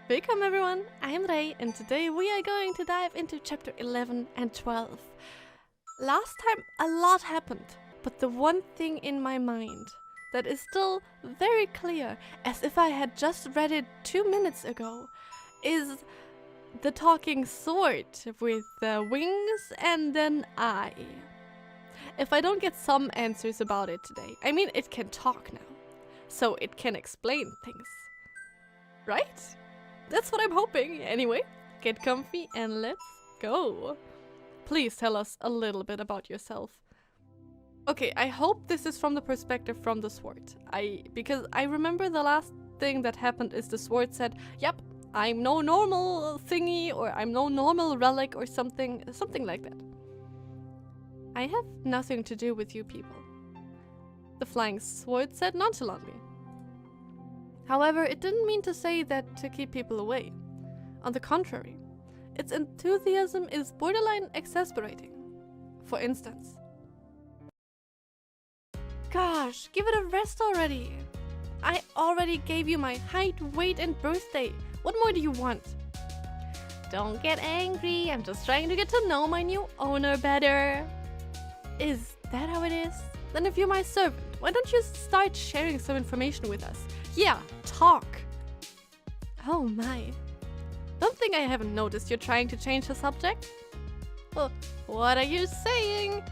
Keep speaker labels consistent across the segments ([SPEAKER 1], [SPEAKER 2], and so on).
[SPEAKER 1] Welcome everyone, I'm Ray and today we are going to dive into chapter 11 and 12. Last time a lot happened, but the one thing in my mind that is still very clear, as if I had just read it 2 minutes ago, is the talking sword with wings and an eye. If I don't get some answers about it today, I mean it can talk now, so it can explain things, right? That's what I'm hoping. Anyway, get comfy and let's go. Please tell us a little bit about yourself. Okay, I hope this is from the perspective from the sword. Because I remember the last thing that happened is the sword said, yep, I'm no normal thingy or I'm no normal relic or something like that. I have nothing to do with you people. The flying sword said nonchalantly. However, it didn't mean to say that to keep people away. On the contrary, its enthusiasm is borderline exasperating. For instance, gosh, give it a rest already. I already gave you my height, weight, and birthday. What more do you want? Don't get angry, I'm just trying to get to know my new owner better. Is that how it is? Then if you're my servant, why don't you start sharing some information with us? Yeah, talk. Oh my. Don't think I haven't noticed you're trying to change the subject? Well, what are you saying?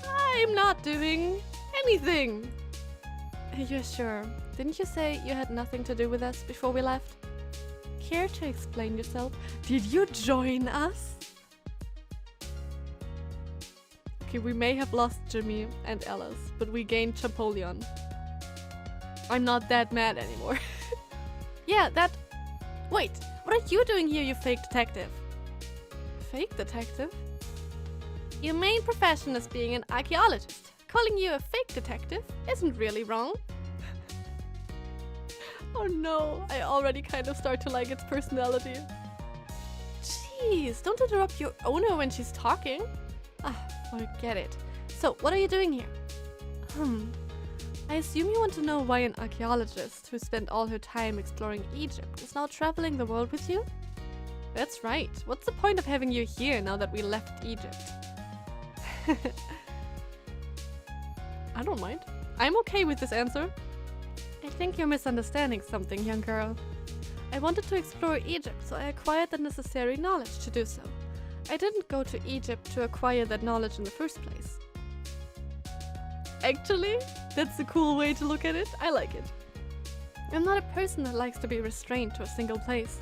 [SPEAKER 1] I'm not doing anything. You're sure? Didn't you say you had nothing to do with us before we left? Care to explain yourself? Did you join us? Okay, we may have lost Jimmy and Alice, but we gained Chapoleon. I'm not that mad anymore. Yeah, that... Wait, what are you doing here, you fake detective? Fake detective? Your main profession is being an archaeologist. Calling you a fake detective isn't really wrong. Oh no, I already kind of start to like its personality. Jeez, don't interrupt your owner when she's talking. Ah, forget it. So, what are you doing here? I assume you want to know why an archaeologist who spent all her time exploring Egypt is now traveling the world with you? That's right. What's the point of having you here now that we left Egypt? I don't mind. I'm okay with this answer. I think you're misunderstanding something, young girl. I wanted to explore Egypt, so I acquired the necessary knowledge to do so. I didn't go to Egypt to acquire that knowledge in the first place. Actually, that's a cool way to look at it. I like it. I'm not a person that likes to be restrained to a single place.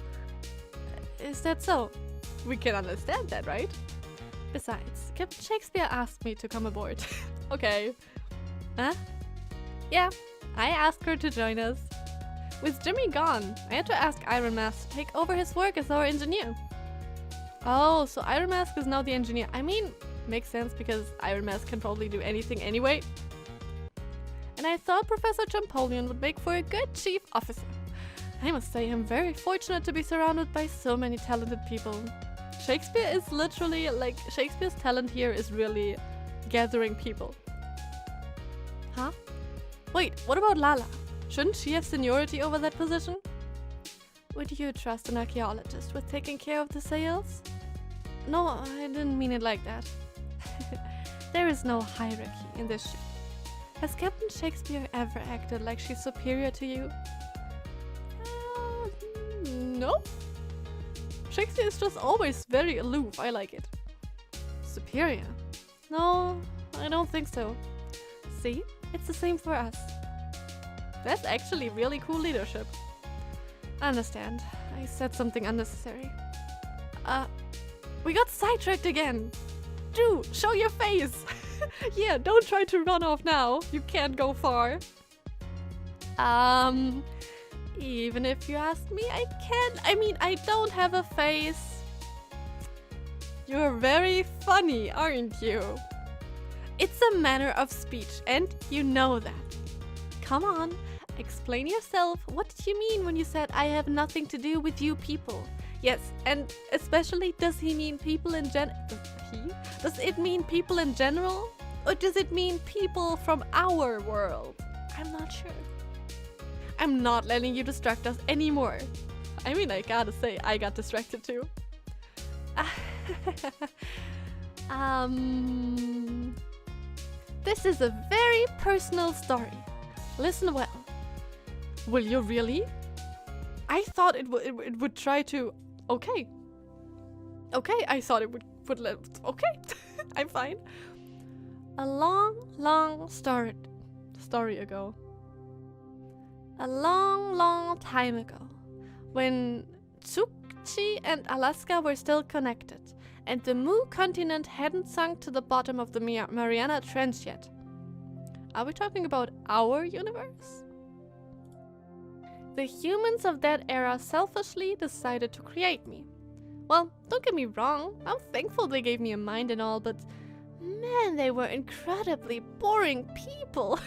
[SPEAKER 1] Is that so? We can understand that, right? Besides, Captain Shakespeare asked me to come aboard. Okay. Huh? Yeah, I asked her to join us. With Jimmy gone, I had to ask Iron Mask to take over his work as our engineer. Oh, so Iron Mask is now the engineer. I mean, makes sense because Iron Mask can probably do anything anyway. And I thought Professor Champollion would make for a good chief officer. I must say I'm very fortunate to be surrounded by so many talented people. Shakespeare is literally, like, Shakespeare's talent here is really gathering people. Huh? Wait, what about Lala? Shouldn't she have seniority over that position? Would you trust an archaeologist with taking care of the sales? No, I didn't mean it like that. There is no hierarchy in this ship. Has Captain Shakespeare ever acted like she's superior to you? No. Shakespeare is just always very aloof. I like it. Superior? No, I don't think so. See? It's the same for us. That's actually really cool leadership. I understand. I said something unnecessary. We got sidetracked again. Do show your face. Yeah, don't try to run off now. You can't go far. Even if you ask me, I can't. I mean, I don't have a face. You're very funny, aren't you? It's a manner of speech, and you know that. Come on, explain yourself. What did you mean when you said I have nothing to do with you people? Yes, and especially, does he mean people in Does it mean people in general? Or does it mean people from our world? I'm not sure. I'm not letting you distract us anymore. I mean, I gotta say, I got distracted too. This is a very personal story. Listen well. Will you really? I thought it would try to... Okay. Okay, I thought it would let... Okay, I'm fine. A long story ago. A long time ago. When Tsukchi and Alaska were still connected, and the Mu continent hadn't sunk to the bottom of the Mariana Trench yet. Are we talking about our universe? The humans of that era selfishly decided to create me. Well, don't get me wrong, I'm thankful they gave me a mind and all, but man, they were incredibly boring people.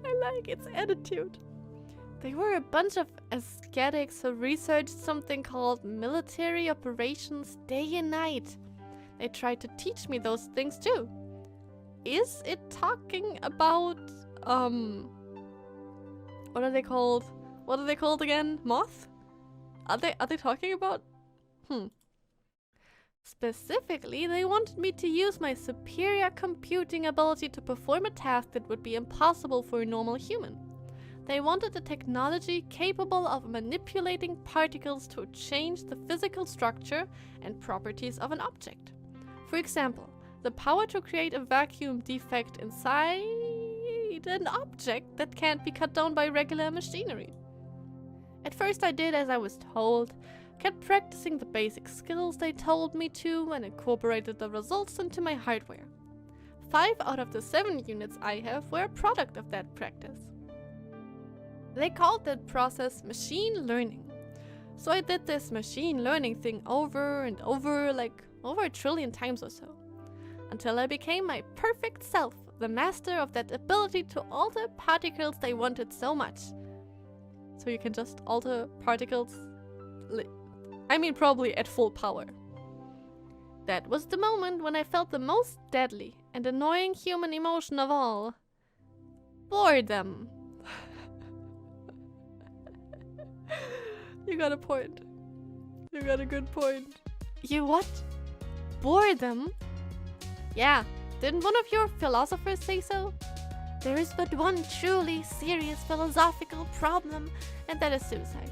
[SPEAKER 1] I like its attitude. They were a bunch of ascetics who researched something called military operations day and night. They tried to teach me those things too. Is it talking about, what are they called? What are they called again? Moth? Are they talking about? Specifically, they wanted me to use my superior computing ability to perform a task that would be impossible for a normal human. They wanted a technology capable of manipulating particles to change the physical structure and properties of an object. For example, the power to create a vacuum defect inside an object that can't be cut down by regular machinery. At first I did as I was told, kept practicing the basic skills they told me to and incorporated the results into my hardware. 5 out of the 7 units I have were a product of that practice. They called that process machine learning. So I did this machine learning thing over and over, like over 1 trillion times or so. Until I became my perfect self, the master of that ability to alter particles they wanted so much. So you can just alter particles, I mean probably at full power. That was the moment when I felt the most deadly and annoying human emotion of all. Boredom. You got a point. You got a good point. You what? Boredom? Yeah, didn't one of your philosophers say so? There is but one truly serious philosophical problem, and that is suicide.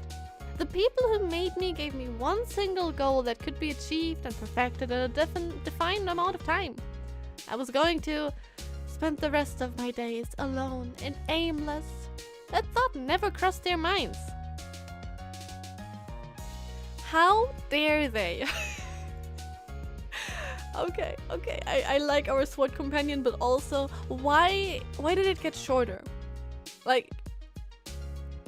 [SPEAKER 1] The people who made me gave me one single goal that could be achieved and perfected in a defined amount of time. I was going to spend the rest of my days alone and aimless. That thought never crossed their minds. How dare they? Okay, I like our SWAT companion, but also, why did it get shorter? Like,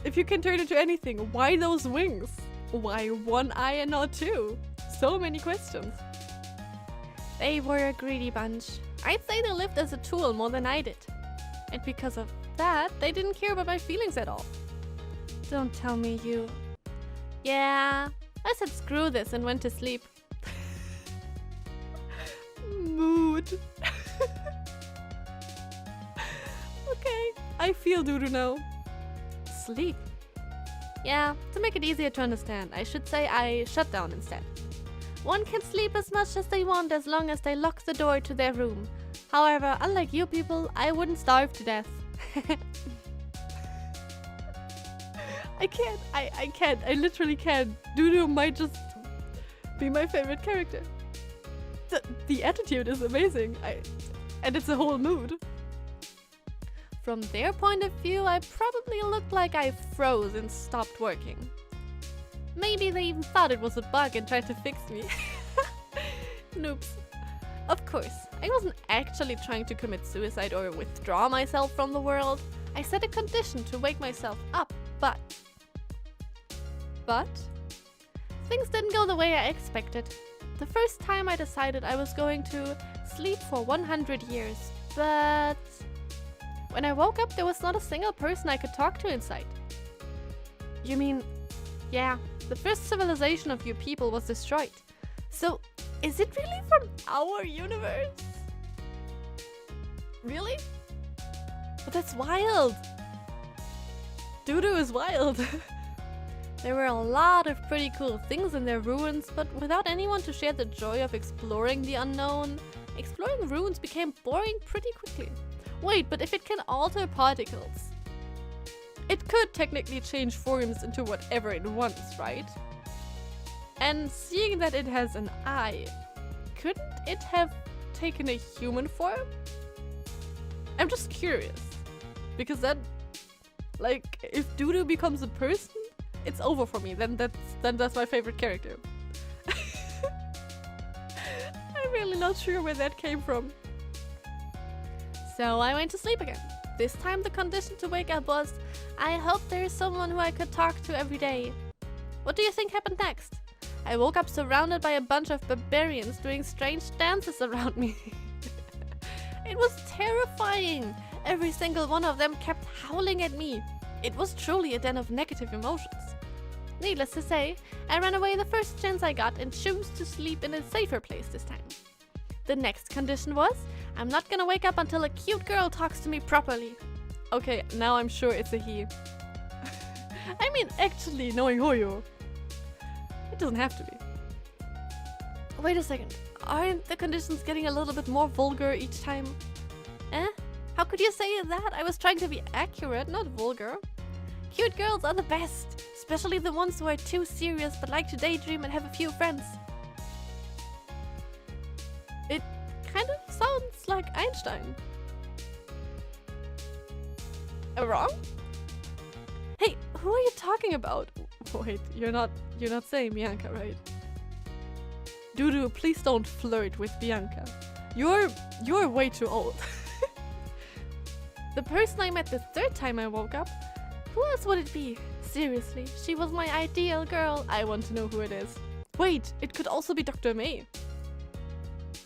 [SPEAKER 1] if you can turn into anything, why those wings? Why one eye and not two? So many questions. They were a greedy bunch. I'd say they lived as a tool more than I did. And because of that, they didn't care about my feelings at all. Don't tell me you... Yeah, I said screw this and went to sleep. Mood. Okay, I feel Duru now. Sleep. Yeah, to make it easier to understand, I should say I shut down instead. One can sleep as much as they want as long as they lock the door to their room. However, unlike you people, I wouldn't starve to death. I can't, I literally can't. Duru might just be my favorite character. The attitude is amazing, and it's a whole mood. From their point of view, I probably looked like I froze and stopped working. Maybe they even thought it was a bug and tried to fix me. Noobs. Of course, I wasn't actually trying to commit suicide or withdraw myself from the world. I set a condition to wake myself up, but... Things didn't go the way I expected. The first time I decided I was going to sleep for 100 years, but... When I woke up, there was not a single person I could talk to inside. You mean... Yeah, the first civilization of you people was destroyed. So, is it really from our universe? Really? But that's wild! Dudu is wild. There were a lot of pretty cool things in their ruins, but without anyone to share the joy of exploring the unknown, exploring ruins became boring pretty quickly. Wait, but if it can alter particles, it could technically change forms into whatever it wants, right? And seeing that it has an eye, couldn't it have taken a human form? I'm just curious, because that, like, if Dudu becomes a person, it's over for me. Then that's my favorite character. I'm really not sure where that came from. So I went to sleep again. This time the condition to wake up was, I hope there is someone who I could talk to every day. What do you think happened next? I woke up surrounded by a bunch of barbarians doing strange dances around me. It was terrifying. Every single one of them kept howling at me. It was truly a den of negative emotions. Needless to say, I ran away the first chance I got and chose to sleep in a safer place this time. The next condition was, I'm not gonna wake up until a cute girl talks to me properly. Okay, now I'm sure it's a he. I mean, actually, knowing Hoyo. It doesn't have to be. Wait a second, aren't the conditions getting a little bit more vulgar each time? Eh? How could you say that? I was trying to be accurate, not vulgar. Cute girls are the best, especially the ones who are too serious but like to daydream and have a few friends. It kind of sounds like Einstein. Am I wrong? Hey, who are you talking about? Wait, you're not saying Bianca, right? Dudu, please don't flirt with Bianca. You're way too old. The person I met the third time I woke up? Who else would it be? Seriously, she was my ideal girl. I want to know who it is. Wait, it could also be Dr. May.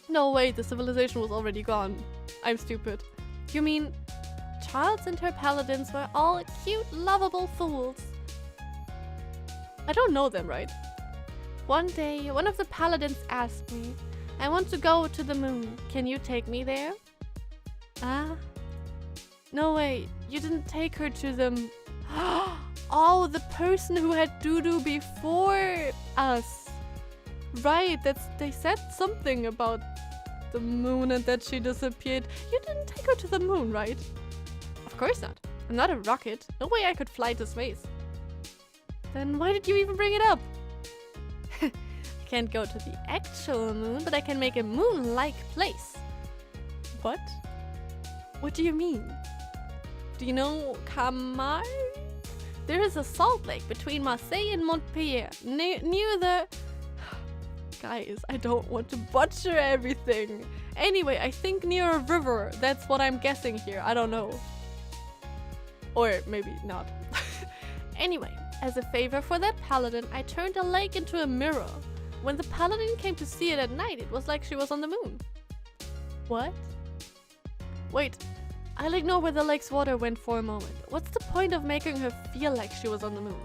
[SPEAKER 1] No, wait, the civilization was already gone. I'm stupid. You mean Charles and her paladins were all cute, lovable fools? I don't know them, right? One day, one of the paladins asked me, I want to go to the moon. Can you take me there? Ah? No way, you didn't take her to the... Oh, the person who had Dudu before us. Right, they said something about the moon and that she disappeared. You didn't take her to the moon, right? Of course not. I'm not a rocket. No way I could fly to space. Then why did you even bring it up? I can't go to the actual moon, but I can make a moon-like place. What? What do you mean? Do you know Kamar? There is a salt lake between Marseille and Montpellier, near the... Guys, I don't want to butcher everything. Anyway, I think near a river. That's what I'm guessing here. I don't know. Or maybe not. Anyway, as a favor for that paladin, I turned a lake into a mirror. When the paladin came to see it at night, it was like she was on the moon. What? Wait. I'll ignore where the lake's water went for a moment. What's the point of making her feel like she was on the moon?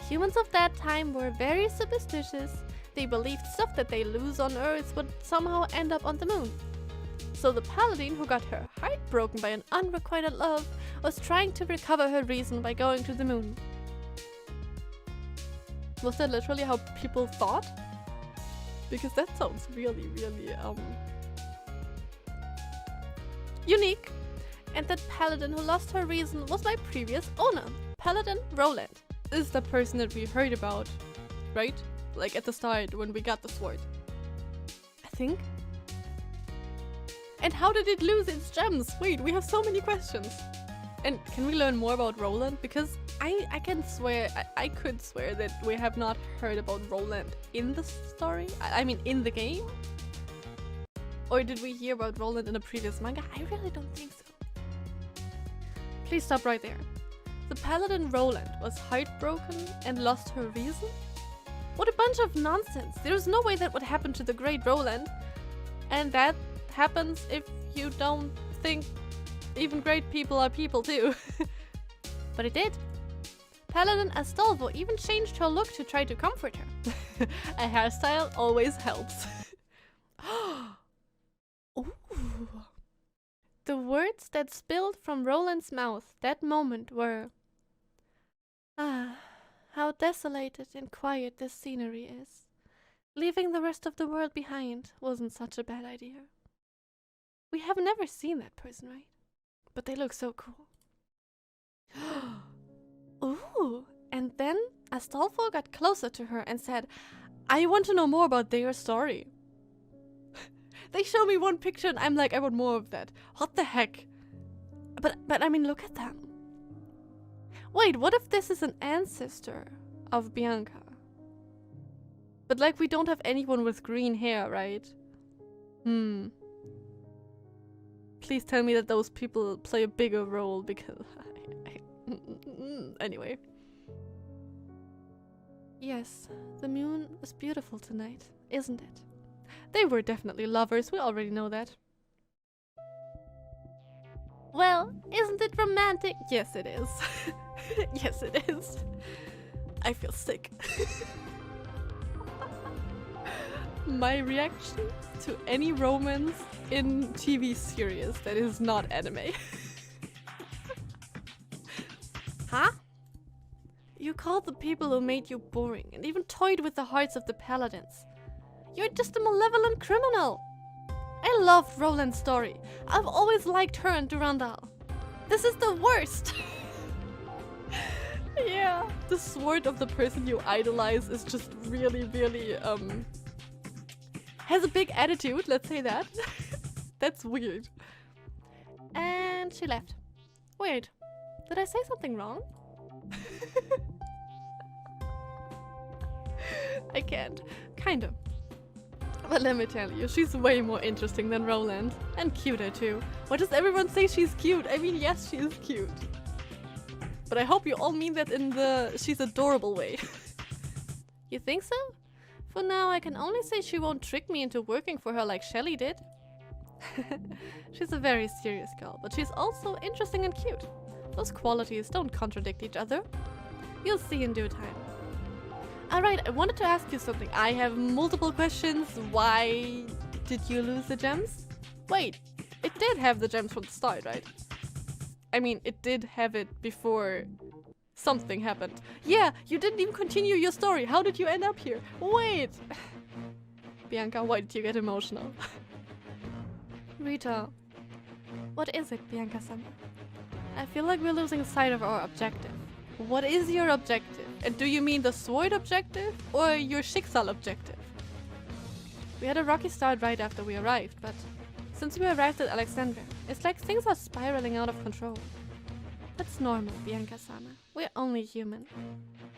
[SPEAKER 1] Humans of that time were very superstitious. They believed stuff that they lose on Earth would somehow end up on the moon. So the paladin, who got her heart broken by an unrequited love, was trying to recover her reason by going to the moon. Was that literally how people thought? Because that sounds really, really, unique. And that paladin who lost her reason was my previous owner, Paladin Roland. This is the person that we heard about, right? Like at the start when we got the sword. I think. And how did it lose its gems? Wait, we have so many questions. And can we learn more about Roland? Because I can swear, I could swear that we have not heard about Roland in the story. I mean in the game. Or did we hear about Roland in a previous manga? I really don't think so. Please stop right there. The paladin Roland was heartbroken and lost her reason? What a bunch of nonsense. There's no way that would happen to the great Roland. And that happens if you don't think even great people are people too. But it did. Paladin Astolfo even changed her look to try to comfort her. A hairstyle always helps. Ooh. The words that spilled from Roland's mouth that moment were, Ah, how desolated and quiet this scenery is. Leaving the rest of the world behind wasn't such a bad idea. We have never seen that person, right? But they look so cool. Ooh, and then Astolfo got closer to her and said, I want to know more about their story. They show me one picture and I'm like, I want more of that. What the heck? But I mean, look at them. Wait, what if this is an ancestor of Bianca? But like, we don't have anyone with green hair, right? Please tell me that those people play a bigger role, because anyway. Yes, the moon is beautiful tonight, isn't it? They were definitely lovers, we already know that. Well, isn't it romantic? Yes, it is. Yes, it is. I feel sick. My reaction to any romance in TV series that is not anime. Huh? You called the people who made you boring and even toyed with the hearts of the paladins. You're just a malevolent criminal. I loved Roland's story. I've always liked her and Durandal. This is the worst. Yeah, the sword of the person you idolize is just really, really, has a big attitude, let's say that. That's weird. And she left. Weird. Did I say something wrong? I can't. Kind of. But let me tell you, she's way more interesting than Roland. And cuter too. Why does everyone say she's cute? I mean, yes, she is cute. But I hope you all mean that in the she's adorable way. You think so? For now, I can only say she won't trick me into working for her like Shelley did. She's a very serious girl, but she's also interesting and cute. Those qualities don't contradict each other. You'll see in due time. Alright, I wanted to ask you something. I have multiple questions. Why did you lose the gems? Wait, it did have the gems from the start, right? I mean, it did have it before something happened. Yeah, you didn't even continue your story. How did you end up here? Wait! Bianca, why did you get emotional? Rita, what is it, Bianca-sama? I feel like we're losing sight of our objective. What is your objective? And do you mean the sword objective or your Schicksal objective? We had a rocky start right after we arrived, but since we arrived at Alexandria, it's like things are spiraling out of control. That's normal, Bianca-sama. We're only human.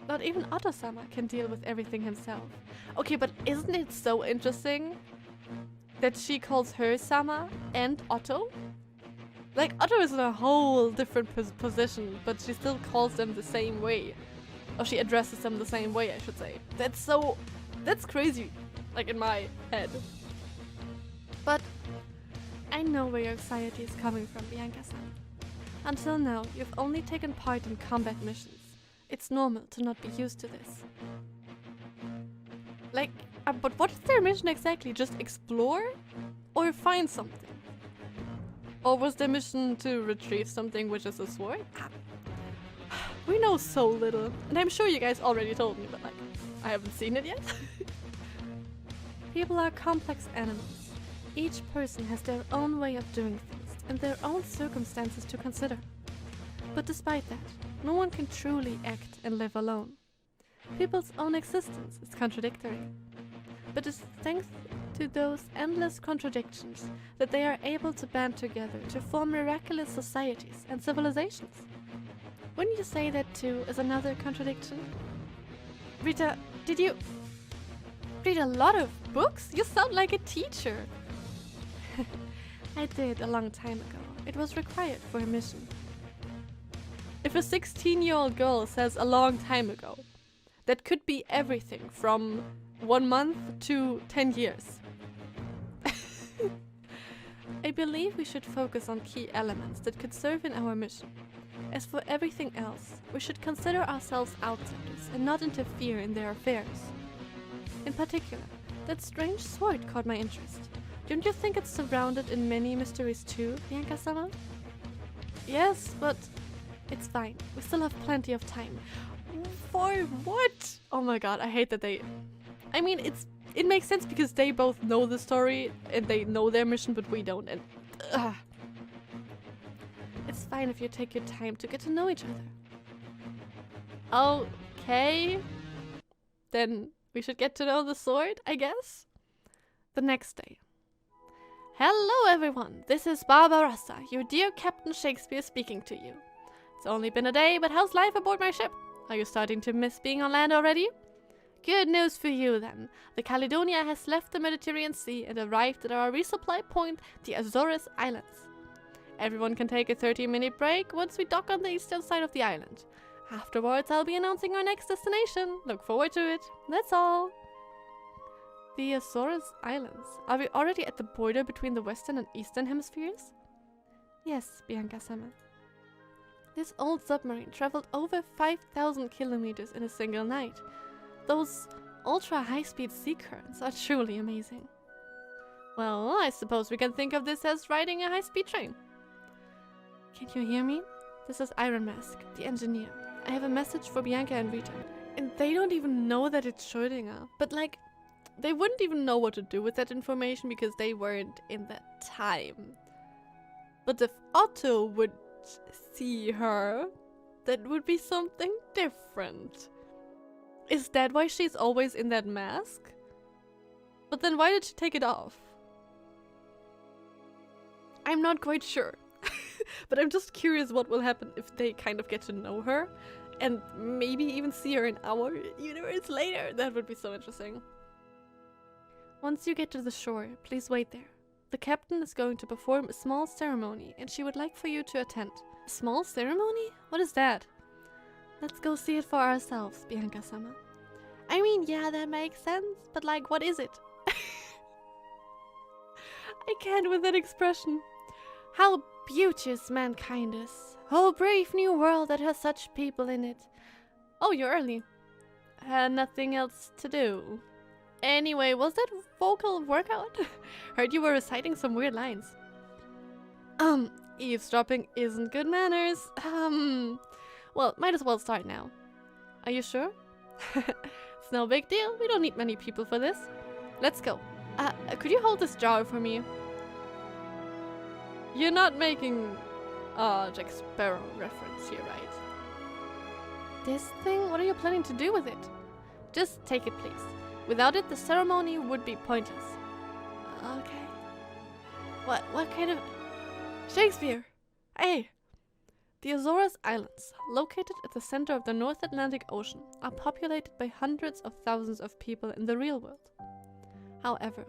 [SPEAKER 1] Not even Otto-sama can deal with everything himself. Okay, but isn't it so interesting that she calls her Sama and Otto? Like, Otto is in a whole different position, but she still calls them the same way. Or she addresses them the same way, I should say. That's crazy, like in my head. But I know where your anxiety is coming from, Bianca-san. Until now, you've only taken part in combat missions. It's normal to not be used to this. Like, but what is their mission exactly? Just explore? Or find something? Or was their mission to retrieve something, which is a sword? We know so little. And I'm sure you guys already told me, but like, I haven't seen it yet. People are complex animals. Each person has their own way of doing things and their own circumstances to consider. But despite that, no one can truly act and live alone. People's own existence is contradictory. But it's thanks to those endless contradictions that they are able to band together to form miraculous societies and civilizations. Wouldn't you say that too is another contradiction? Rita, did you read a lot of books? You sound like a teacher. I did a long time ago. It was required for a mission. If a 16-year-old girl says a long time ago, that could be everything from 1 month to 10 years. I believe we should focus on key elements that could serve in our mission. As for everything else, we should consider ourselves outsiders and not interfere in their affairs. In particular, that strange sword caught my interest. Don't you think it's surrounded in many mysteries too, Bianca-sama? Yes, but it's fine. We still have plenty of time. form. What? Oh my god, I hate that they... I mean, it makes sense because they both know the story and they know their mission, but we don't. And it's fine if you take your time to get to know each other. Okay. Then we should get to know the sword, I guess. The next day. Hello everyone, this is Barbarossa, your dear Captain Shakespeare speaking to you. It's only been a day, but how's life aboard my ship? Are you starting to miss being on land already? Good news for you then. The Caledonia has left the Mediterranean Sea and arrived at our resupply point, the Azores Islands. Everyone can take a 30-minute break once we dock on the eastern side of the island. Afterwards, I'll be announcing our next destination. Look forward to it. That's all. The Azores Islands. Are we already at the border between the western and eastern hemispheres? Yes, Bianca-sama. This old submarine traveled over 5,000 kilometers in a single night. Those ultra-high-speed sea currents are truly amazing. Well, I suppose we can think of this as riding a high-speed train. Can you hear me? This is Iron Mask, the engineer. I have a message for Bianca and Rita. And they don't even know that it's Schrödinger. But like, they wouldn't even know what to do with that information because they weren't in that time. But if Otto would see her, that would be something different. Is that why she's always in that mask? But then why did she take it off? I'm not quite sure. But I'm just curious what will happen if they kind of get to know her and maybe even see her in our universe later. That would be so interesting. Once you get to the shore, please wait there. The captain is going to perform a small ceremony and she would like for you to attend. A small ceremony? What is that? Let's go see it for ourselves, Bianca-sama. I mean, yeah, that makes sense, but like, what is it? I can't with that expression. How beauteous mankind is. Oh, brave new world that has such people in it. Oh, you're early. Nothing else to do. Anyway, was that vocal workout? Heard you were reciting some weird lines. Eavesdropping isn't good manners. Well, might as well start now. Are you sure? It's no big deal. We don't need many people for this. Let's go. Could you hold this jar for me? You're not making Jack Sparrow reference here, right? This thing? What are you planning to do with it? Just take it, please. Without it, the ceremony would be pointless. Okay. What kind of... Shakespeare! Hey! The Azores Islands, located at the center of the North Atlantic Ocean, are populated by hundreds of thousands of people in the real world. However,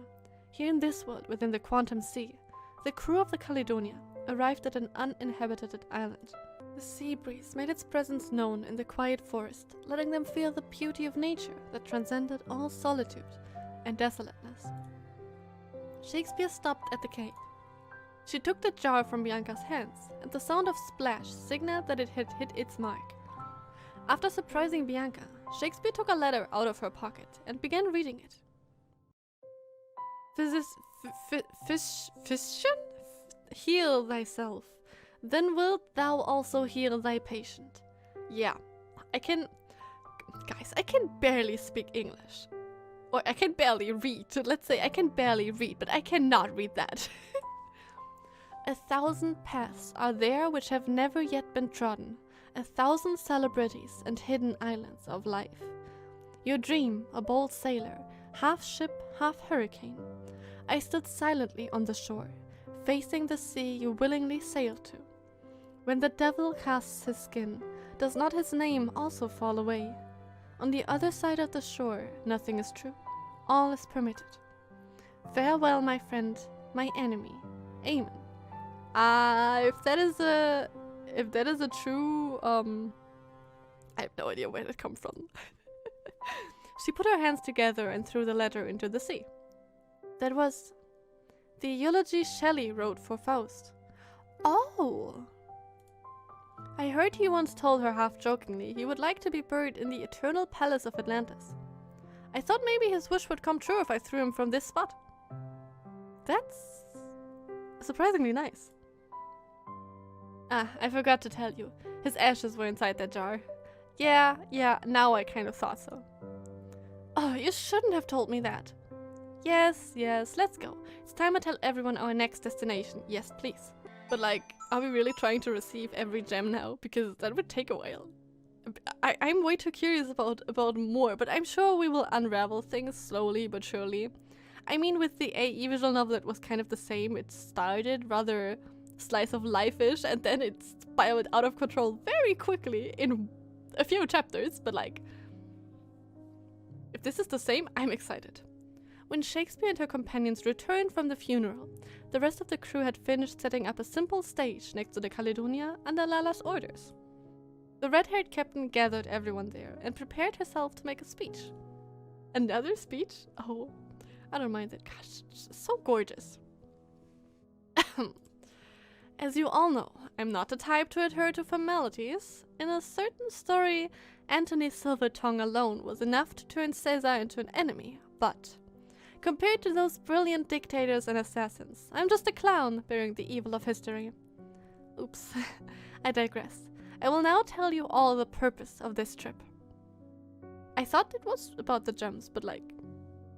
[SPEAKER 1] here in this world within the Quantum Sea, the crew of the Caledonia arrived at an uninhabited island. The sea breeze made its presence known in the quiet forest, letting them feel the beauty of nature that transcended all solitude and desolateness. Shakespeare stopped at the cape. She took the jar from Bianca's hands, and the sound of splash signaled that it had hit its mark. After surprising Bianca, Shakespeare took a letter out of her pocket and began reading it. Physician? Heal thyself, then wilt thou also heal thy patient. Yeah, guys, I can barely speak English. Or I can barely read, so let's say I can barely read, but I cannot read that. 1,000 paths are there which have never yet been trodden, 1,000 celebrities and hidden islands of life. Your dream, a bold sailor, half ship, half hurricane. I stood silently on the shore, facing the sea you willingly sailed to. When the devil casts his skin, does not his name also fall away? On the other side of the shore, nothing is true. All is permitted. Farewell, my friend, my enemy. Amen. If that is a true, I have no idea where that comes from. She put her hands together and threw the letter into the sea. That was the eulogy Shelley wrote for Faust. Oh! I heard he once told her half-jokingly he would like to be buried in the eternal palace of Atlantis. I thought maybe his wish would come true if I threw him from this spot. That's surprisingly nice. I forgot to tell you. His ashes were inside that jar. Yeah, now I kind of thought so. Oh, you shouldn't have told me that. Yes, let's go. It's time I tell everyone our next destination. Yes, please. But like, are we really trying to receive every gem now? Because that would take a while. I'm way too curious about more, but I'm sure we will unravel things slowly but surely. I mean, with the AE visual novel, it was kind of the same. It started rather slice of life-ish, and then it spiraled out of control very quickly in a few chapters, but like, if this is the same, I'm excited. When Shakespeare and her companions returned from the funeral, the rest of the crew had finished setting up a simple stage next to the Caledonia under Lala's orders. The red-haired captain gathered everyone there and prepared herself to make a speech. Another speech? Oh, I don't mind it. Gosh, it's so gorgeous. As you all know, I'm not the type to adhere to formalities. In a certain story, Antony Silvertongue alone was enough to turn Caesar into an enemy, but compared to those brilliant dictators and assassins, I'm just a clown bearing the evil of history. Oops, I digress. I will now tell you all the purpose of this trip. I thought it was about the gems, but like,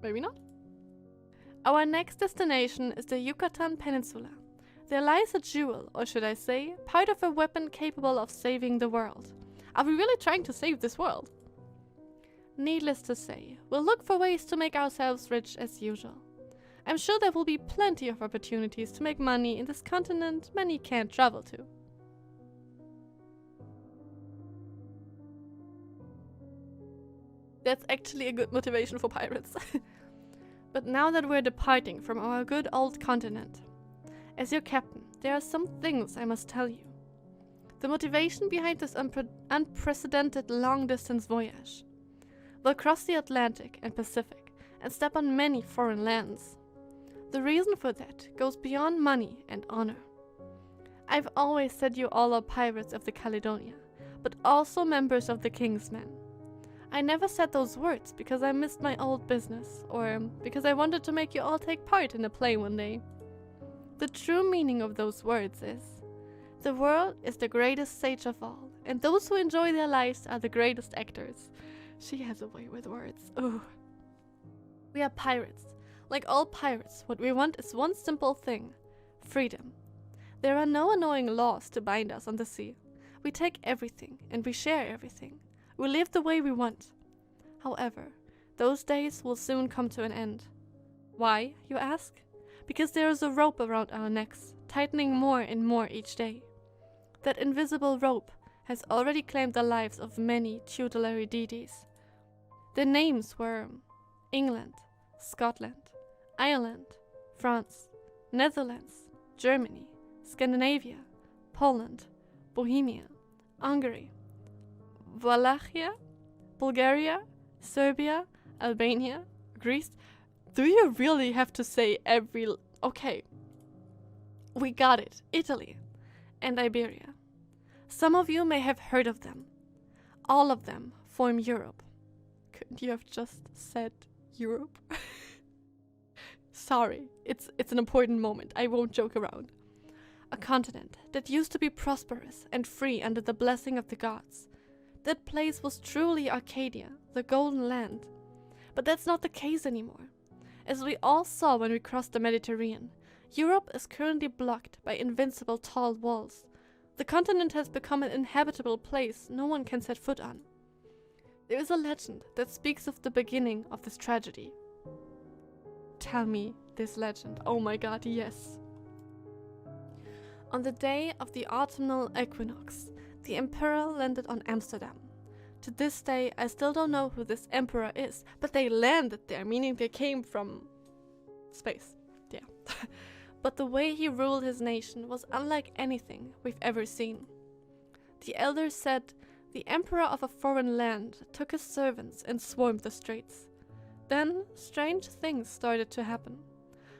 [SPEAKER 1] maybe not. Our next destination is the Yucatan Peninsula. There lies a jewel, or should I say, part of a weapon capable of saving the world. Are we really trying to save this world? Needless to say, we'll look for ways to make ourselves rich as usual. I'm sure there will be plenty of opportunities to make money in this continent many can't travel to. That's actually a good motivation for pirates. But now that we're departing from our good old continent, as your captain, there are some things I must tell you. The motivation behind this unprecedented long-distance voyage. We'll cross the Atlantic and Pacific and step on many foreign lands. The reason for that goes beyond money and honor. I've always said you all are pirates of the Caledonia, but also members of the King's Men. I never said those words because I missed my old business, or because I wanted to make you all take part in a play one day. The true meaning of those words is, the world is the greatest stage of all, and those who enjoy their lives are the greatest actors. She has a way with words. Ooh. We are pirates. Like all pirates, what we want is one simple thing: freedom. There are no annoying laws to bind us on the sea. We take everything, and we share everything. We live the way we want. However, those days will soon come to an end. Why, you ask? Because there is a rope around our necks, tightening more and more each day. That invisible rope has already claimed the lives of many tutelary deities. Their names were England, Scotland, Ireland, France, Netherlands, Germany, Scandinavia, Poland, Bohemia, Hungary, Wallachia, Bulgaria, Serbia, Albania, Greece. Do you really have to say every... Okay. We got it. Italy and Iberia. Some of you may have heard of them. All of them form Europe. Couldn't you have just said Europe? Sorry, it's an important moment. I won't joke around. A continent that used to be prosperous and free under the blessing of the gods. That place was truly Arcadia, the Golden Land. But that's not the case anymore. As we all saw when we crossed the Mediterranean, Europe is currently blocked by invincible tall walls. The continent has become an inhabitable place no one can set foot on. There is a legend that speaks of the beginning of this tragedy. Tell me this legend. Oh my god, yes. On the day of the autumnal equinox, the emperor landed on Amsterdam. To this day, I still don't know who this emperor is, but they landed there, meaning they came from space. Yeah. But the way he ruled his nation was unlike anything we've ever seen. The elders said the emperor of a foreign land took his servants and swarmed the streets. Then, strange things started to happen.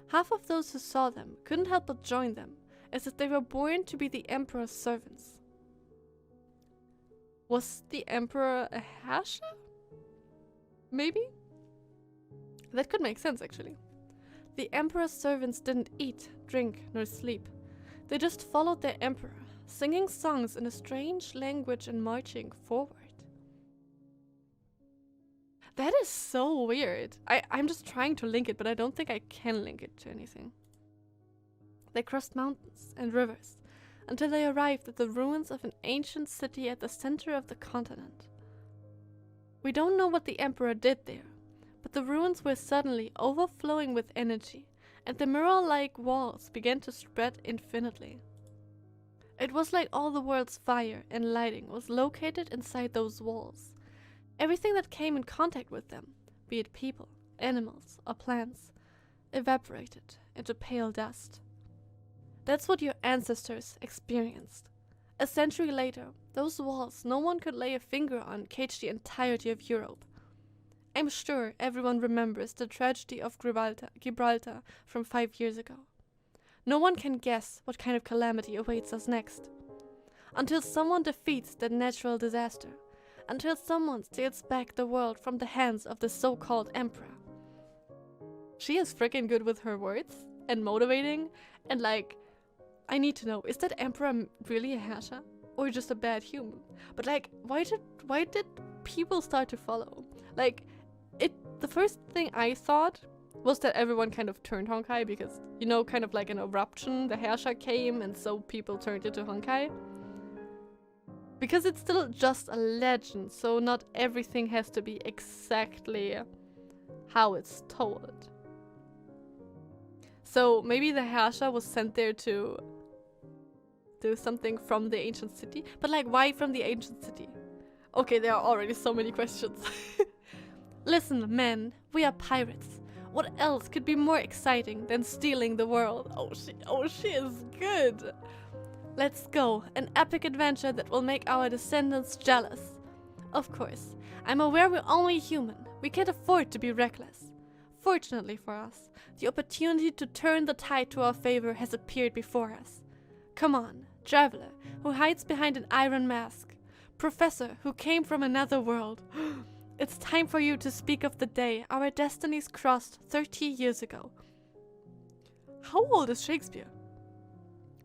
[SPEAKER 1] Half of those who saw them couldn't help but join them, as if they were born to be the emperor's servants. Was the emperor a Hasha? Maybe? That could make sense, actually. The emperor's servants didn't eat, drink, nor sleep. They just followed their emperor, singing songs in a strange language and marching forward. That is so weird. I'm just trying to link it, but I don't think I can link it to anything. They crossed mountains and rivers until they arrived at the ruins of an ancient city at the center of the continent. We don't know what the Emperor did there, but the ruins were suddenly overflowing with energy, and the mirror-like walls began to spread infinitely. It was like all the world's fire and lighting was located inside those walls. Everything that came in contact with them, be it people, animals, or plants, evaporated into pale dust. That's what your ancestors experienced. A century later, those walls no one could lay a finger on caged the entirety of Europe. I'm sure everyone remembers the tragedy of Gibraltar from 5 years ago. No one can guess what kind of calamity awaits us next. Until someone defeats that natural disaster. Until someone steals back the world from the hands of the so-called emperor. She is freaking good with her words and motivating, and like, I need to know, is that emperor really a herrscher or just a bad human? But like, why did people start to follow? Like, the first thing I thought was that everyone kind of turned HONKAI because, you know, kind of like an eruption, the herrscher came and so people turned into HONKAI. Because it's still just a legend, so not everything has to be exactly how it's told. So maybe the herrscher was sent there to do something from the ancient city. But like, why from the ancient city? Okay, there are already so many questions. Listen, men, we are pirates. What else could be more exciting than stealing the world? Oh, she is good. Let's go, an epic adventure that will make our descendants jealous. Of course, I'm aware we're only human. We can't afford to be reckless. Fortunately for us, the opportunity to turn the tide to our favor has appeared before us. Come on, traveler who hides behind an iron mask. Professor who came from another world. It's time for you to speak of the day our destinies crossed 30 years ago. How old is Shakespeare?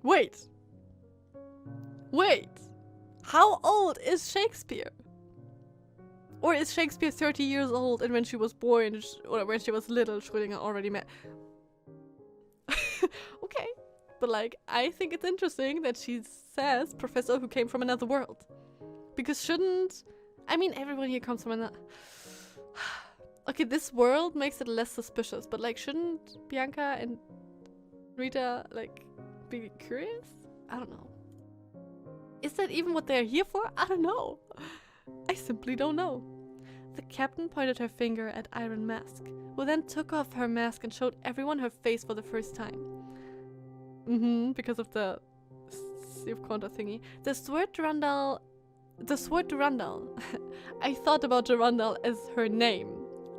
[SPEAKER 1] Wait, how old is Shakespeare? Or is Shakespeare 30 years old and when she was born, or when she was little, Schrödinger already met? Okay, but like, I think it's interesting that she says professor who came from another world. Because I mean, everyone here comes from another... Okay, this world makes it less suspicious, but like, shouldn't Bianca and Rita, like, be curious? I don't know. Is that even what they're here for? I don't know. I simply don't know. The captain pointed her finger at Iron Mask, who then took off her mask and showed everyone her face for the first time. Because of the Sea of Quanta thingy. The sword Durandal... I thought about Durandal as her name.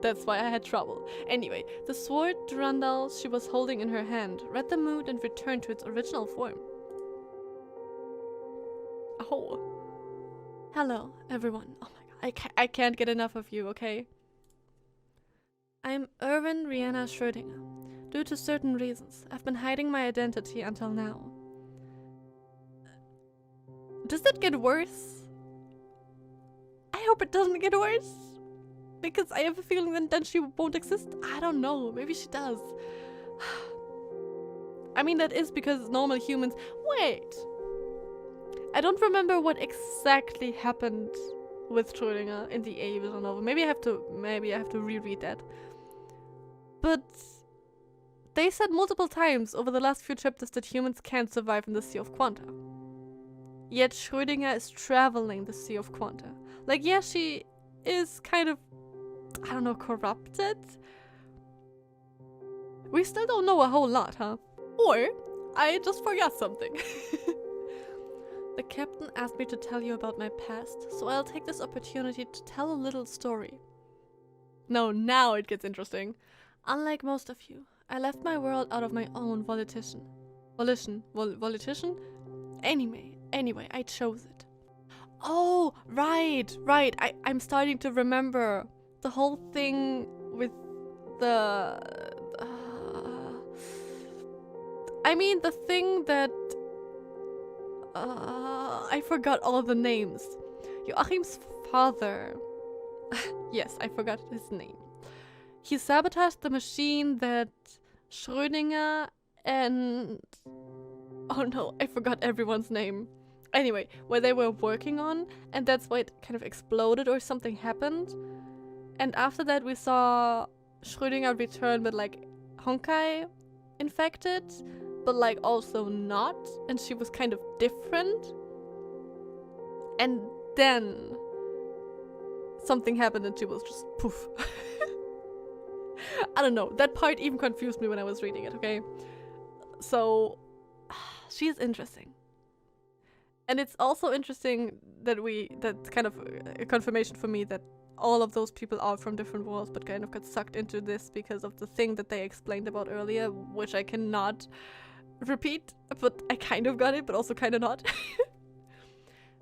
[SPEAKER 1] That's why I had trouble. Anyway, the sword Durandal she was holding in her hand read the mood and returned to its original form. Oh. Hello, everyone. Oh my god, I can't get enough of you, okay? I'm Erwin Rihanna Schrödinger. Due to certain reasons, I've been hiding my identity until now. Does that get worse? I hope it doesn't get worse. Because I have a feeling that then she won't exist. I don't know. Maybe she does. I mean, that is because normal humans... Wait! I don't remember what exactly happened with Schrödinger in the Elysian novel. Maybe I have to reread that. But they said multiple times over the last few chapters that humans can't survive in the Sea of Quanta. Yet Schrödinger is traveling the Sea of Quanta. Like, yeah, she is kind of, I don't know, corrupted? We still don't know a whole lot, huh? Or I just forgot something. The captain asked me to tell you about my past, so I'll take this opportunity to tell a little story. No, now it gets interesting. Unlike most of you, I left my world out of my own volition. Volition? Anyway, I chose it. Oh, right. I'm starting to remember the whole thing with the... I mean, the thing that... I forgot all the names. Joachim's father. Yes, I forgot his name. He sabotaged the machine that Schrödinger and... Oh no, I forgot everyone's name. Anyway, where they were working on, and that's why it kind of exploded or something happened. And after that we saw Schrödinger return with like HONKAI infected, but like also not, and she was kind of different. And then something happened and she was just poof. I don't know, that part even confused me when I was reading it, okay? So, she is interesting. And it's also interesting that that's kind of a confirmation for me that all of those people are from different worlds but kind of got sucked into this because of the thing that they explained about earlier, which I cannot repeat, but I kind of got it, but also kind of not.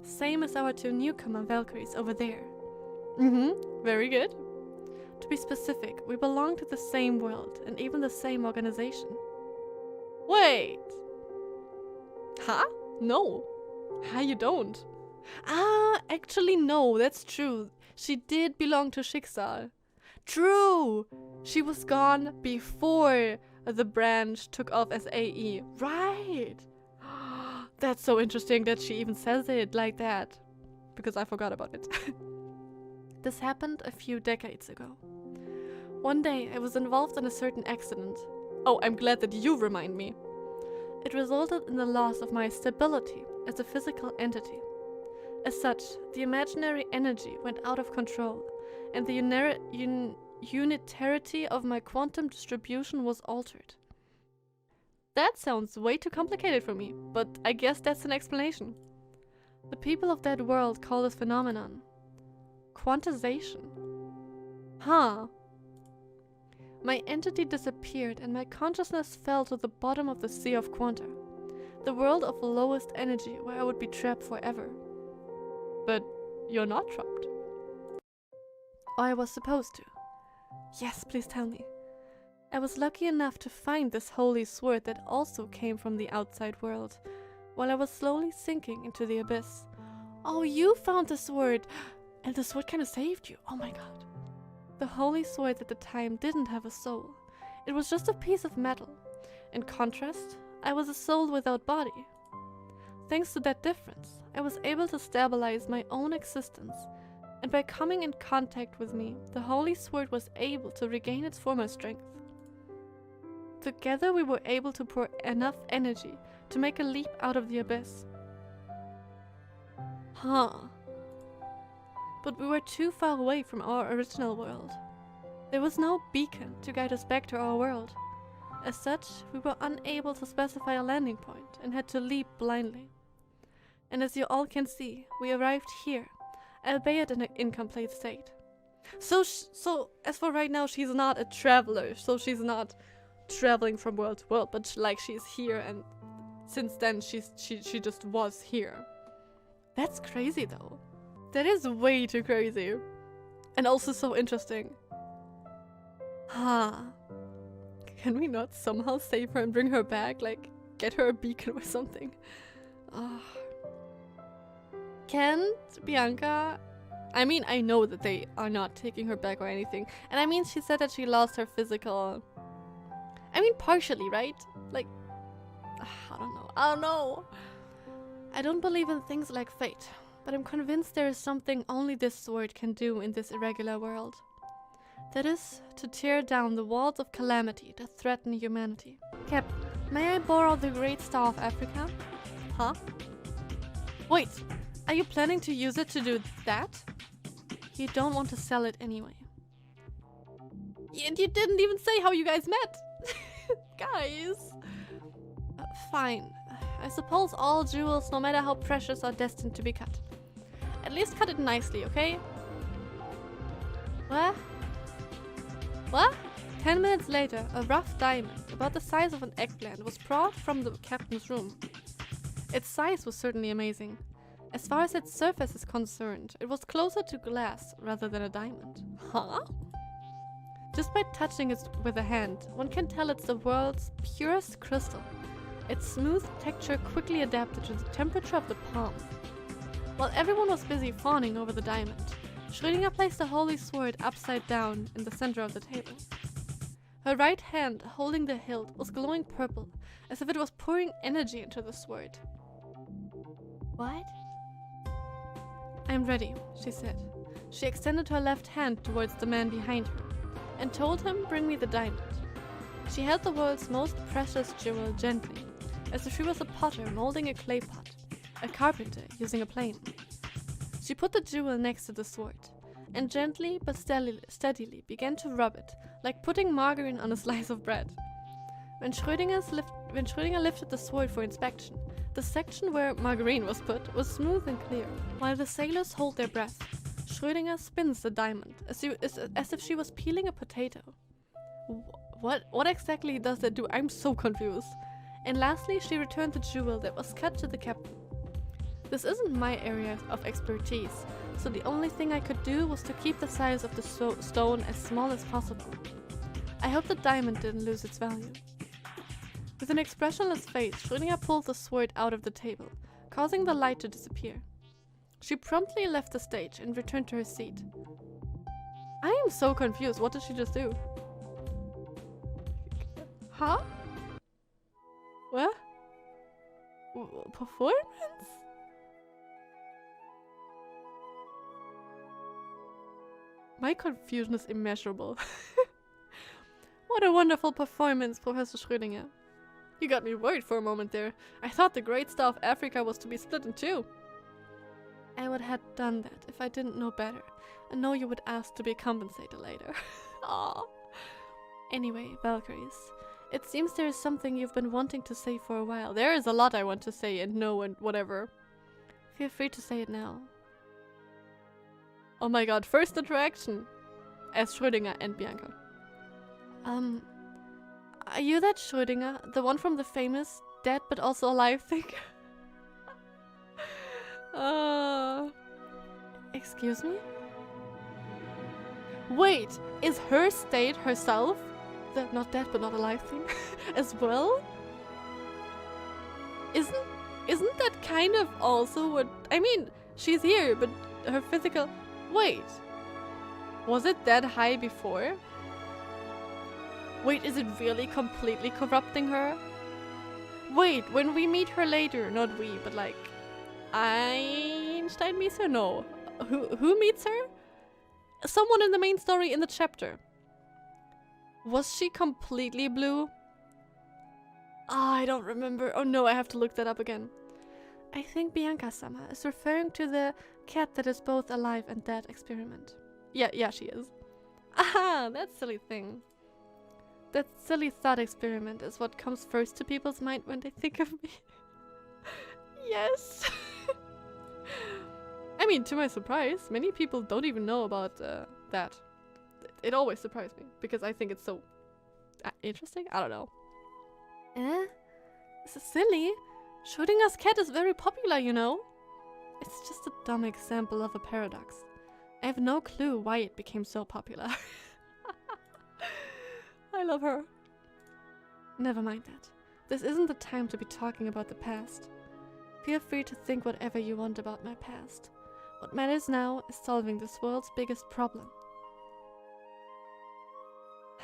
[SPEAKER 1] Same as our two newcomer Valkyries over there. Very good. To be specific, we belong to the same world and even the same organization. Wait! Huh? No. How you don't? Actually no, that's true. She did belong to Schicksal. True! She was gone before the branch took off as AE. Right! That's so interesting that she even says it like that. Because I forgot about it. This happened a few decades ago. One day I was involved in a certain accident. Oh, I'm glad that you remind me. It resulted in the loss of my stability as a physical entity. As such, the imaginary energy went out of control, and the unitarity of my quantum distribution was altered. That sounds way too complicated for me, but I guess that's an explanation. The people of that world call this phenomenon quantization. Huh. My entity disappeared and my consciousness fell to the bottom of the sea of Quanta, the world of lowest energy where I would be trapped forever. But you're not trapped. Or I was supposed to. Yes, please tell me. I was lucky enough to find this holy sword that also came from the outside world, while I was slowly sinking into the abyss. Oh, you found the sword! And the sword kind of saved you. Oh my god. The holy sword at the time didn't have a soul. It was just a piece of metal. In contrast, I was a soul without body. Thanks to that difference, I was able to stabilize my own existence, and by coming in contact with me, the holy sword was able to regain its former strength. Together we were able to pour enough energy to make a leap out of the abyss. Huh. But we were too far away from our original world. There was no beacon to guide us back to our world. As such, we were unable to specify a landing point and had to leap blindly. And as you all can see, we arrived here, albeit in an incomplete state. So as for right now, she's not a traveler, so she's not traveling from world to world, but like she's here, and since then she just was here. That's crazy though. That is way too crazy. And also so interesting. Huh. Can we not somehow save her and bring her back? Like, get her a beacon or something? Can't Bianca... I mean, I know that they are not taking her back or anything. And I mean, she said that she lost her physical... I mean, partially, right? Like... I don't know. I don't believe in things like fate. But I'm convinced there is something only this sword can do in this irregular world. That is, to tear down the walls of calamity that threaten humanity. Captain, may I borrow the Great Star of Africa? Huh? Wait, are you planning to use it to do that? You don't want to sell it anyway. You didn't even say how you guys met! Guys! Fine. I suppose all jewels, no matter how precious, are destined to be cut. At least cut it nicely, okay? What? What? 10 minutes later, a rough diamond, about the size of an eggplant, was brought from the captain's room. Its size was certainly amazing. As far as its surface is concerned, it was closer to glass rather than a diamond. Huh? Just by touching it with a hand, one can tell it's the world's purest crystal. Its smooth texture quickly adapted to the temperature of the palm. While everyone was busy fawning over the diamond, Schrödinger placed the holy sword upside down in the center of the table. Her right hand, holding the hilt, was glowing purple, as if it was pouring energy into the sword. What? I'm ready, she said. She extended her left hand towards the man behind her, and told him, bring me the diamond. She held the world's most precious jewel gently, as if she was a potter molding a clay pot, a carpenter using a plane. She put the jewel next to the sword, and gently but steadily began to rub it, like putting margarine on a slice of bread. When Schrödinger lifted the sword for inspection, the section where margarine was put was smooth and clear. While the sailors hold their breath, Schrödinger spins the diamond, as if she was peeling a potato. What exactly does that do? I'm so confused. And lastly, she returned the jewel that was cut to the captain. This isn't my area of expertise, so the only thing I could do was to keep the size of the stone as small as possible. I hope the diamond didn't lose its value. With an expressionless face, Schrödinger pulled the sword out of the table, causing the light to disappear. She promptly left the stage and returned to her seat. I am so confused. What did she just do? Huh? What? Performance? My confusion is immeasurable. What a wonderful performance, Professor Schrödinger. You got me worried for a moment there. I thought the great star of Africa was to be split in two. I would have done that if I didn't know better, and know you would ask to be compensated later. Aww. Anyway, Valkyries, it seems there is something you've been wanting to say for a while. There is a lot I want to say and know and whatever. Feel free to say it now. Oh my god, first interaction as Schrödinger and Bianca. Are you that Schrödinger? The one from the famous dead but also alive thing? Excuse me? Wait, is her state herself the not dead but not alive thing as well? Isn't that kind of also what... I mean, she's here, but her physical... Wait. Was it that high before? Wait, is it really completely corrupting her? Wait, when we meet her later, not we, but like... Einstein meets her? No. Who meets her? Someone in the main story in the chapter. Was she completely blue? Ah, I don't remember. Oh no, I have to look that up again. I think Bianca-sama is referring to the cat that is both alive and dead experiment. Yeah, she is. Aha, that silly thing. That silly thought experiment is what comes first to people's mind when they think of me. Yes. I mean, to my surprise, many people don't even know about that. It always surprised me, because I think it's so interesting. I don't know. This is silly. Schrödinger's cat is very popular, you know. It's just a dumb example of a paradox. I have no clue why it became so popular. I love her. Never mind that. This isn't the time to be talking about the past. Feel free to think whatever you want about my past. What matters now is solving this world's biggest problem.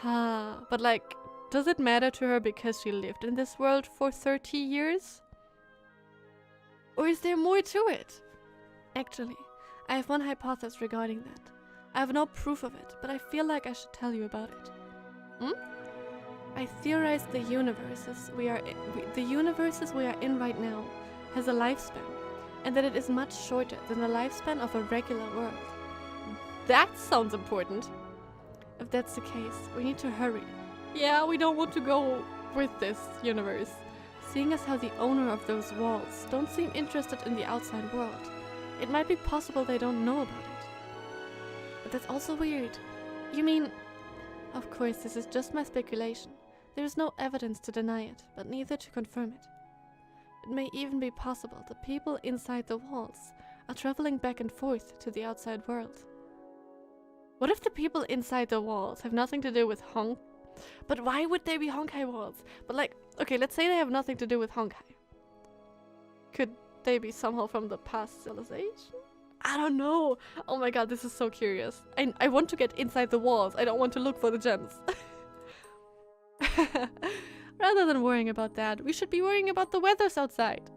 [SPEAKER 1] But like, does it matter to her because she lived in this world for 30 years? Or is there more to it? Actually, I have one hypothesis regarding that. I have no proof of it, but I feel like I should tell you about it. I theorize the universes we are in right now has a lifespan, and that it is much shorter than the lifespan of a regular world. That sounds important. If that's the case, we need to hurry. Yeah, we don't want to go with this universe, seeing as how the owner of those walls don't seem interested in the outside world. It might be possible they don't know about it. But that's also weird. You mean... Of course, this is just my speculation. There is no evidence to deny it, but neither to confirm it. It may even be possible the people inside the walls are traveling back and forth to the outside world. What if the people inside the walls have nothing to do with Honk? But why would they be Honkai walls? But like, okay, let's say they have nothing to do with Honkai. Could they be somehow from the past civilization? I don't know. Oh my god, this is so curious. I want to get inside the walls. I don't want to look for the gems. Rather than worrying about that, we should be worrying about the weathers outside.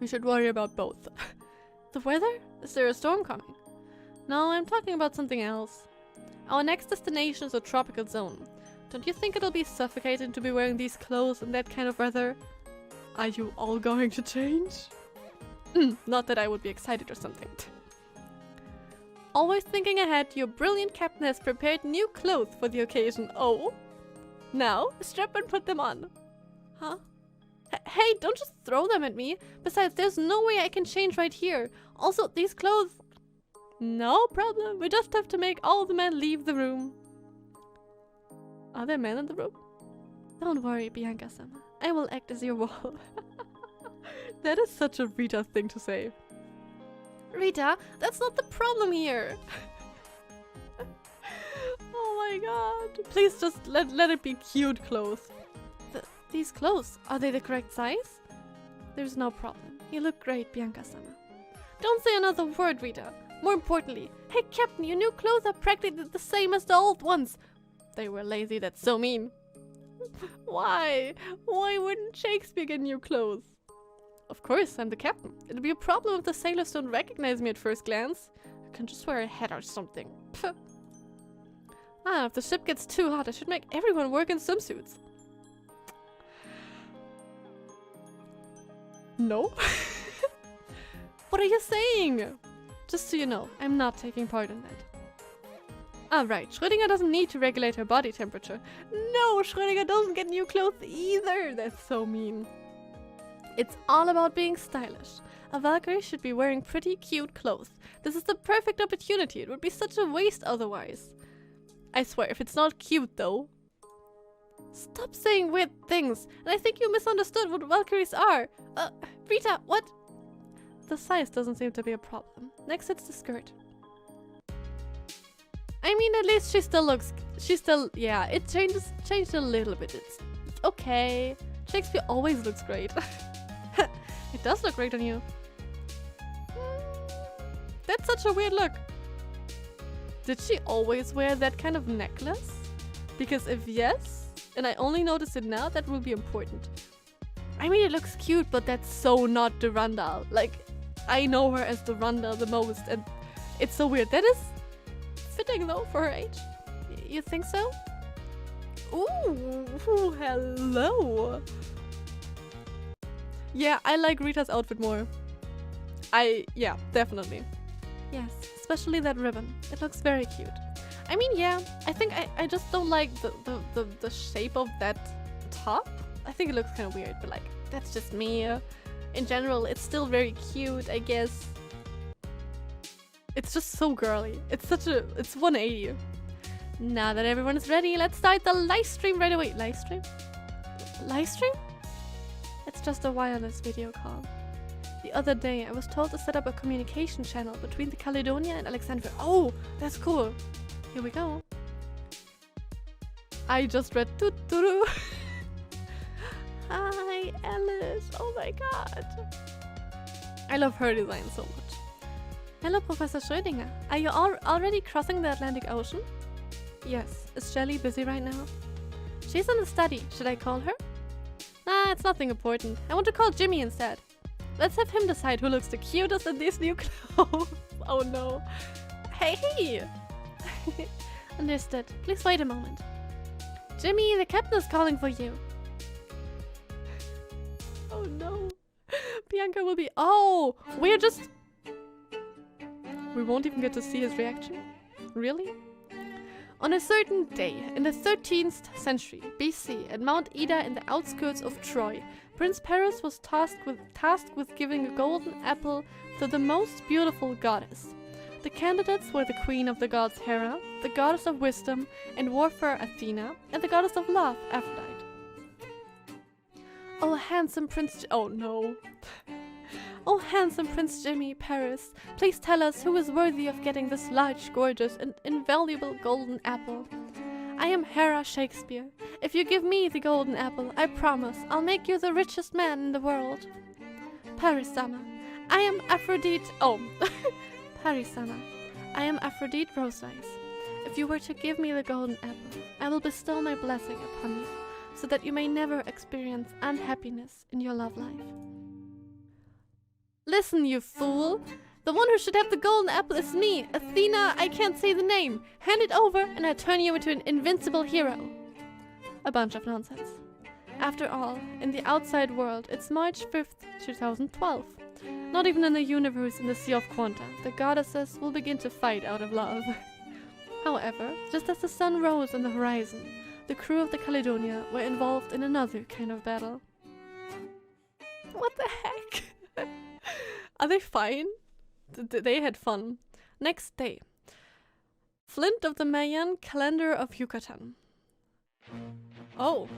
[SPEAKER 1] We should worry about both. The weather? Is there a storm coming? No, I'm talking about something else. Our next destination is a tropical zone. Don't you think it'll be suffocating to be wearing these clothes in that kind of weather? Are you all going to change? Not that I would be excited or something. Always thinking ahead, your brilliant captain has prepared new clothes for the occasion. Oh? Now, strap and put them on. Huh? Hey, don't just throw them at me. Besides, there's no way I can change right here. Also, these clothes... No problem. We just have to make all the men leave the room. Are there men in the room? Don't worry, Bianca-sama. I will act as your wall. That is such a Rita thing to say. Rita, that's not the problem here. Oh my god. Please just let it be cute clothes. These clothes, are they the correct size? There's no problem. You look great, Bianca-sama. Don't say another word, Rita. More importantly, hey Captain, your new clothes are practically the same as the old ones. They were lazy, that's so mean. Why? Why wouldn't Shakespeare get new clothes? Of course, I'm the captain. It'll be a problem if the sailors don't recognize me at first glance. I can just wear a hat or something. Pfft. If the ship gets too hot, I should make everyone work in swimsuits. No? What are you saying? Just so you know, I'm not taking part in that. Alright, Schrödinger doesn't need to regulate her body temperature. No, Schrödinger doesn't get new clothes either. That's so mean. It's all about being stylish. A Valkyrie should be wearing pretty cute clothes. This is the perfect opportunity. It would be such a waste otherwise. I swear, if it's not cute though. Stop saying weird things. And I think you misunderstood what Valkyries are. Rita, what? The size doesn't seem to be a problem. Next it's the skirt. I mean, at least yeah, it changed a little bit. It's okay. Shakespeare always looks great. It does look great on you. That's such a weird look. Did she always wear that kind of necklace? Because if yes, and I only noticed it now, that will be important. I mean, it looks cute, but that's so not Durandal. Like, I know her as Durandal the most, and it's so weird. That is fitting though for her age. You think so? Ooh, hello. Yeah, I like Rita's outfit more. Yeah, definitely. Yes, especially that ribbon. It looks very cute. I mean, yeah, I think I just don't like the shape of that top. I think it looks kind of weird, but like, that's just me. In general, it's still very cute, I guess. It's just so girly. It's 180. Now that everyone is ready, let's start the live stream right away. Live stream? Live stream? It's just a wireless video call. The other day, I was told to set up a communication channel between the Caledonia and Alexandria. Oh, that's cool. Here we go. I just read toot-toot. Hi, Alice. Oh my god. I love her design so much. Hello, Professor Schrödinger. Are you already crossing the Atlantic Ocean? Yes. Is Shelley busy right now? She's in the study. Should I call her? Nah, it's nothing important. I want to call Jimmy instead. Let's have him decide who looks the cutest in these new clothes. Oh no. Hey! Understood. Please wait a moment. Jimmy, the captain is calling for you. Oh no. Bianca will be... Oh! We won't even get to see his reaction? Really? On a certain day, in the 13th century BC, at Mount Ida in the outskirts of Troy, Prince Paris was tasked with giving a golden apple to the most beautiful goddess. The candidates were the queen of the gods Hera, the goddess of wisdom and warfare Athena, and the goddess of love Aphrodite. Oh, handsome Prince... Oh no. Oh, handsome Prince Jimmy, Paris, please tell us who is worthy of getting this large, gorgeous, and invaluable golden apple. I am Hera Shakespeare. If you give me the golden apple, I promise I'll make you the richest man in the world. Paris-sama, I am Aphrodite. Oh, Parisana. I am Aphrodite Roselice. If you were to give me the golden apple, I will bestow my blessing upon you, so that you may never experience unhappiness in your love life. Listen, you fool! The one who should have the golden apple is me, Athena. I can't say the name. Hand it over, and I turn you into an invincible hero. A bunch of nonsense. After all, in the outside world, it's March 5th, 2012. Not even in the universe in the Sea of Quanta, the goddesses will begin to fight out of love. However, just as the sun rose on the horizon, the crew of the Caledonia were involved in another kind of battle. What the heck? Are they fine? They had fun. Next day. Flint of the Mayan calendar of Yucatan. Oh.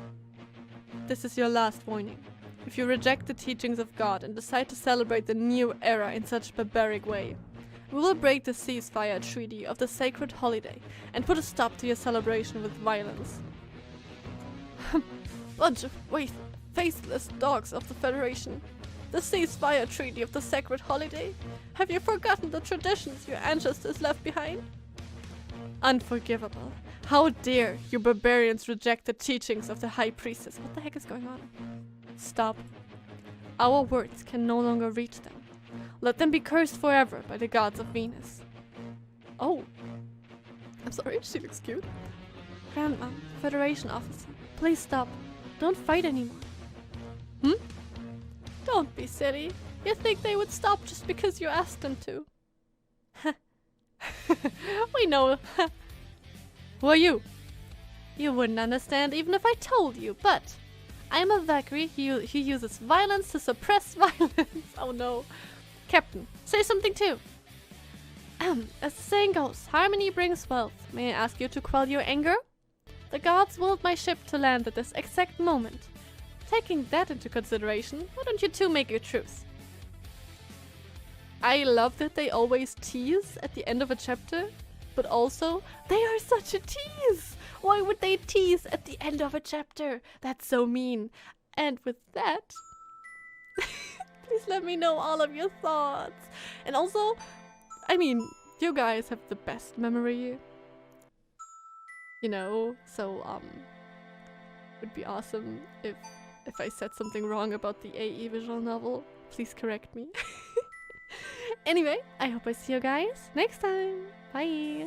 [SPEAKER 1] This is your last warning. If you reject the teachings of God and decide to celebrate the new era in such a barbaric way, we will break the ceasefire treaty of the sacred holiday and put a stop to your celebration with violence. Bunch of faithless dogs of the Federation. The ceasefire treaty of the sacred holiday? Have you forgotten the traditions your ancestors left behind? Unforgivable. How dare you barbarians reject the teachings of the High Priestess? What the heck is going on? Stop. Our words can no longer reach them. Let them be cursed forever by the gods of Venus. Oh. I'm sorry, she looks cute. Grandma, Federation officer, please stop. Don't fight anymore. Don't be silly. You think they would stop just because you asked them to? We know. Who are you? You wouldn't understand even if I told you, but I am a Valkyrie who uses violence to suppress violence. Oh no. Captain, say something too. As the saying goes, harmony brings wealth. May I ask you to quell your anger? The gods willed my ship to land at this exact moment. Taking that into consideration, why don't you two make your truce? I love that they always tease at the end of a chapter, but also, they are such a tease! Why would they tease at the end of a chapter? That's so mean. And with that, please let me know all of your thoughts. And also, I mean, you guys have the best memory. You know, so, would be awesome if I said something wrong about the AE visual novel. Please correct me. Anyway, I hope I see you guys next time. Bye!